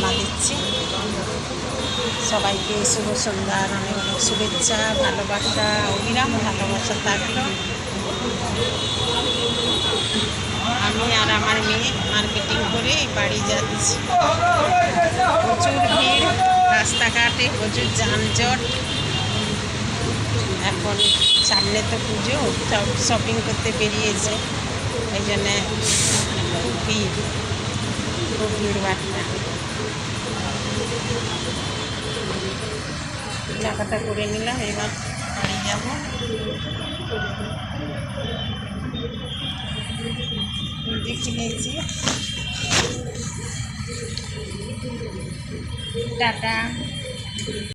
রওনা দিচ্ছি। সবাইকে শুভ সন্ধ্যার অনেক অনেক শুভেচ্ছা, ভালোবাসা, অবিরাম ভালোবাসা থাকলো। আমি আর আমার মেয়ে মার্কেটিং করে বাড়ি যাচ্ছি। প্রচুর ভিড়, রাস্তাঘাটে প্রচুর যানজট। এখন সামনে তো পুজো, সব শপিং করতে বেরিয়েছে, এই জন্যে খুব ভিড় ভাট্টা। কেনাকাটা করে নিলাম, এবার বাড়ি যাব। দেখে নিয়েছি, টাটা।